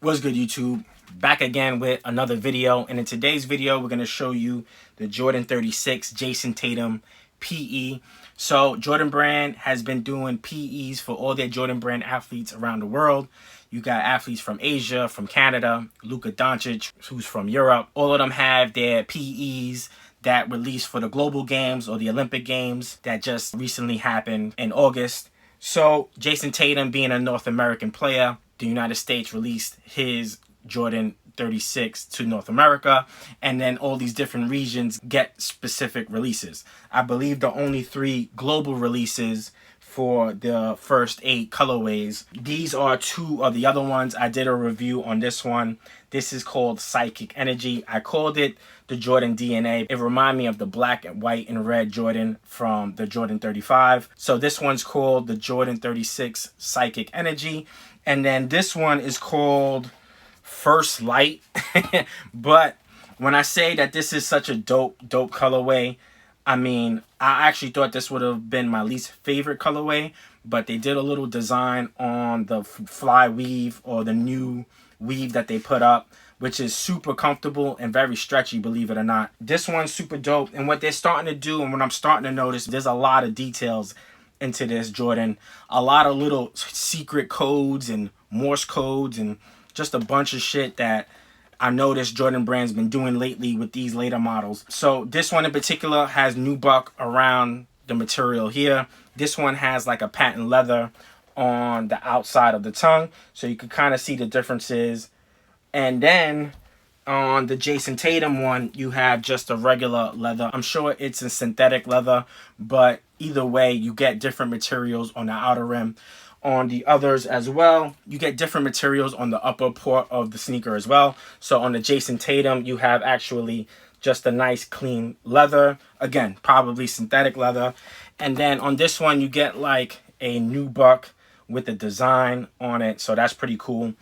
What's good, YouTube? Back again with another video, and in today's video we're going to show you the Jordan 36 Jayson Tatum PE. So Jordan Brand has been doing PEs for all their Jordan Brand athletes around the world. You got athletes from Asia, from Canada, Luka Doncic, who's from Europe. All of them have their PEs that released for the global games or the Olympic games that just recently happened in August. So Jayson Tatum, being a North American player, the United States released his Jordan 36 to North America, and then all these different regions get specific releases. I believe the only 3 global releases for the first 8 colorways. These are 2 of the other ones. I did a review on this one. This is called Psychic Energy. I called it the Jordan DNA. It reminded me of the black and white and red Jordan from the Jordan 35. So this one's called the Jordan 36 Psychic Energy. And then this one is called First Light. But when I say that this is such a dope colorway, I mean, I actually thought this would have been my least favorite colorway, but they did a little design on the fly weave, or the new weave that they put up, which is super comfortable and very stretchy, believe it or not. This one's super dope, and what they're starting to do, and what I'm starting to notice, there's a lot of details into this Jordan. A lot of little secret codes and Morse codes and just a bunch of shit that I noticed Jordan Brand's been doing lately with these later models. So this one in particular has nubuck around the material here. This one has like a patent leather on the outside of the tongue, so you can kind of see the differences. And then on the Jayson Tatum one, you have just a regular leather. I'm sure it's a synthetic leather, but either way, you get different materials on the outer rim. On the others as well, you get different materials on the upper part of the sneaker as well. So on the Jayson Tatum, you have actually just a nice clean leather. Again, probably synthetic leather. And then on this one, you get like a nubuck with the design on it. So that's pretty cool.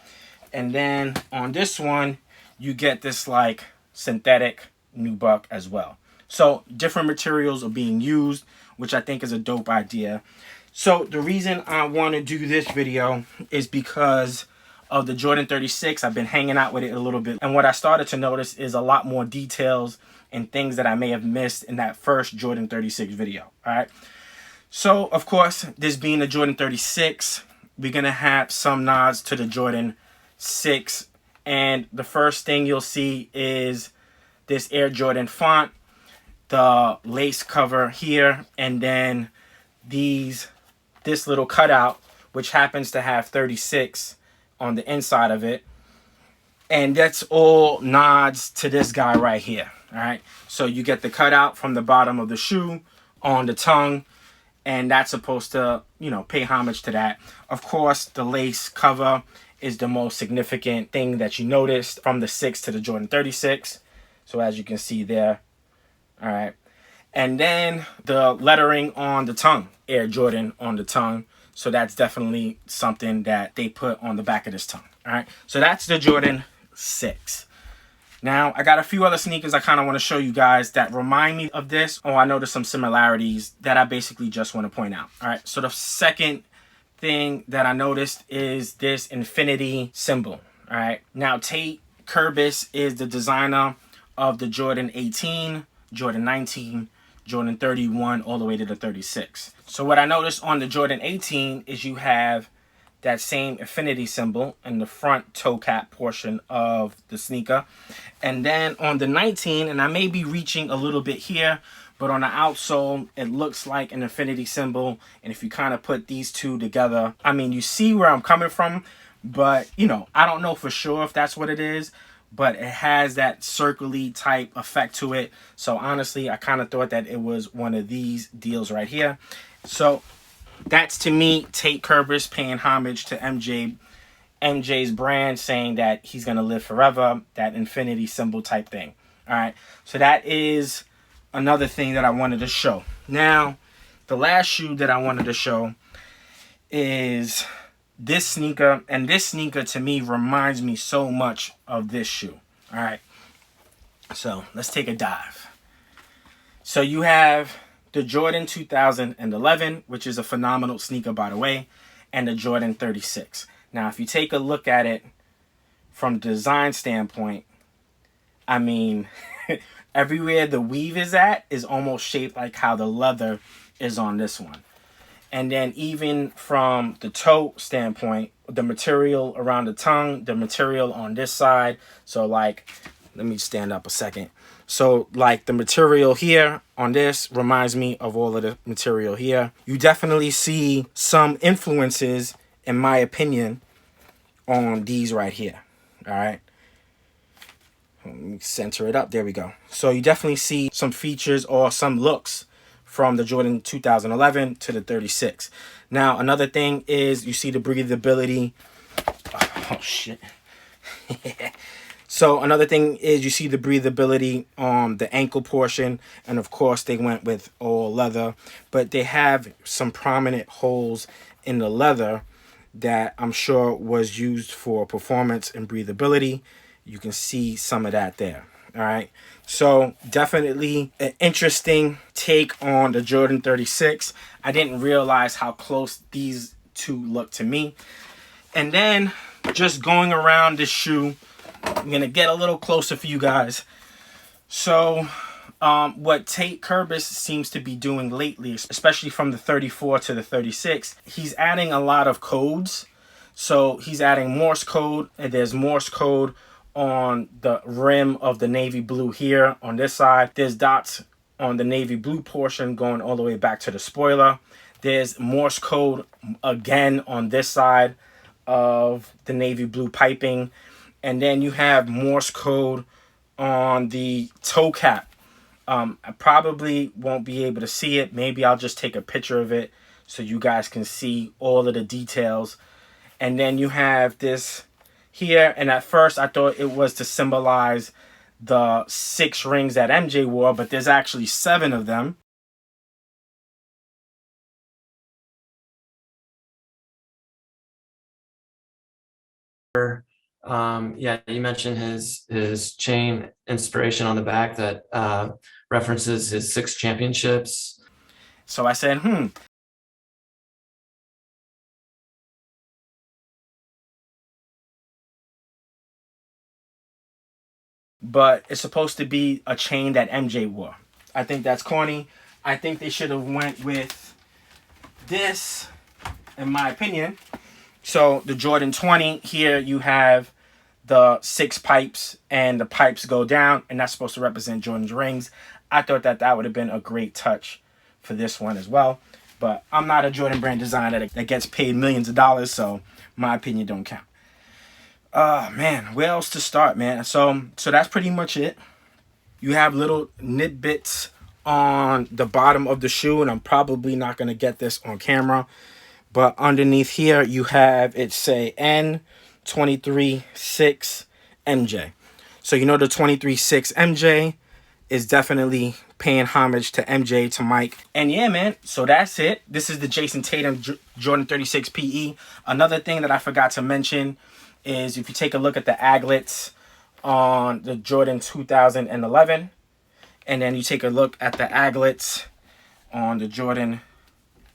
And then on this one, you get this like synthetic nubuck as well. So different materials are being used, which I think is a dope idea. So the reason I want to do this video is because of the Jordan 36. I've been hanging out with it a little bit, and what I started to notice is a lot more details and things that I may have missed in that first Jordan 36 video. All right. So of course, this being the Jordan 36, we're going to have some nods to the Jordan 6. And the first thing you'll see is this Air Jordan font, the lace cover here, and then this little cutout, which happens to have 36 on the inside of it. And that's all nods to this guy right here. All right. So you get the cutout from the bottom of the shoe on the tongue, and that's supposed to, you know, pay homage to that. Of course, the lace cover is the most significant thing that you noticed from the 6 to the Jordan 36. So as you can see there. All right. And then the lettering on the tongue, Air Jordan on the tongue. So that's definitely something that they put on the back of this tongue. All right. So that's the Jordan 6. Now, I got a few other sneakers I kind of want to show you guys that remind me of this. Oh, I noticed some similarities that I basically just want to point out. All right. So the second thing that I noticed is this infinity symbol. All right. Now, Tate Kurbis is the designer of the Jordan 18, Jordan 19, Jordan 31, all the way to the 36. So what I noticed on the Jordan 18 is you have that same infinity symbol in the front toe cap portion of the sneaker. And then on the 19, and I may be reaching a little bit here, but on the outsole, it looks like an infinity symbol. And if you kind of put these two together, I mean, you see where I'm coming from, but, you know, I don't know for sure if that's what it is, but it has that circly type effect to it. So honestly, I kind of thought that it was one of these deals right here. So that's, to me, Tate Kurbis paying homage to MJ's brand, saying that he's going to live forever, that infinity symbol type thing. All right. So that is another thing that I wanted to show. Now, the last shoe that I wanted to show is this sneaker, and this sneaker to me reminds me so much of this shoe. All right. So let's take a dive. So you have the Jordan 2011, which is a phenomenal sneaker, by the way, and the Jordan 36. Now, if you take a look at it from design standpoint, I mean, everywhere the weave is at is almost shaped like how the leather is on this one. And then even from the toe standpoint, the material around the tongue, the material on this side. So like, let me stand up a second. So like the material here on this reminds me of all of the material here. You definitely see some influences, in my opinion, on these right here. All right. Let me center it up. There we go. So you definitely see some features or some looks from the Jordan 2011 to the 36. Now, another thing is you see the breathability. Oh, shit. So another thing is you see the breathability on the ankle portion. And of course, they went with all leather. But they have some prominent holes in the leather that I'm sure was used for performance and breathability. You can see some of that there. All right. So definitely an interesting take on the Jordan 36. I didn't realize how close these two look to me. And then just going around this shoe, I'm going to get a little closer for you guys. So what Tate Kurbis seems to be doing lately, especially from the 34 to the 36, he's adding a lot of codes. So he's adding Morse code, and there's Morse code on the rim of the navy blue here on this side. There's dots on the navy blue portion going all the way back to the spoiler. There's Morse code again on this side of the navy blue piping. And then you have Morse code on the toe cap. I probably won't be able to see it. Maybe I'll just take a picture of it so you guys can see all of the details. And then you have this here, and at first I thought it was to symbolize the 6 rings that MJ wore, but there's actually 7 of them. Yeah, you mentioned his chain inspiration on the back that references his 6 championships. So I said, but it's supposed to be a chain that MJ wore. I think that's corny. I think they should have went with this, in my opinion. So the Jordan 20, here you have the 6 pipes, and the pipes go down, and that's supposed to represent Jordan's rings. I thought that that would have been a great touch for this one as well. But I'm not a Jordan brand designer that gets paid millions of dollars, so my opinion don't count. Man, where else to start, man? So that's pretty much it. You have little nitbits on the bottom of the shoe, and I'm probably not going to get this on camera. But underneath here, you have it say N23.6 MJ. So you know the 23.6 MJ is definitely paying homage to MJ, to Mike. And yeah, man, so that's it. This is the Jayson Tatum Jordan 36 PE. Another thing that I forgot to mention is if you take a look at the Aglets on the Jordan 2011, and then you take a look at the Aglets on the Jordan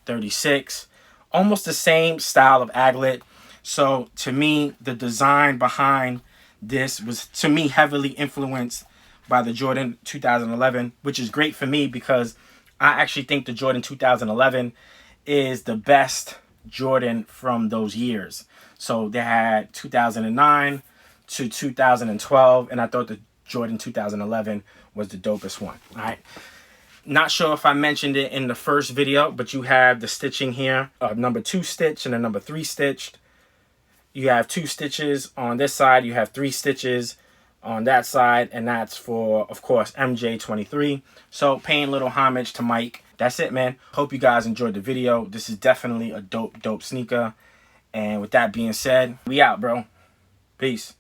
36, almost the same style of aglet. So to me, the design behind this was, to me, heavily influenced by the Jordan 2011, which is great for me because I actually think the Jordan 2011 is the best Jordan from those years. So they had 2009 to 2012, and I thought the Jordan 2011 was the dopest one. All right. Not sure if I mentioned it in the first video, but you have the stitching here, number 2 stitch and a number 3 stitched. You have 2 stitches on this side. You have 3 stitches on that side, and that's for, of course, MJ23. So paying little homage to Mike. That's it, man. Hope you guys enjoyed the video. This is definitely a dope sneaker. And with that being said, we out, bro. Peace.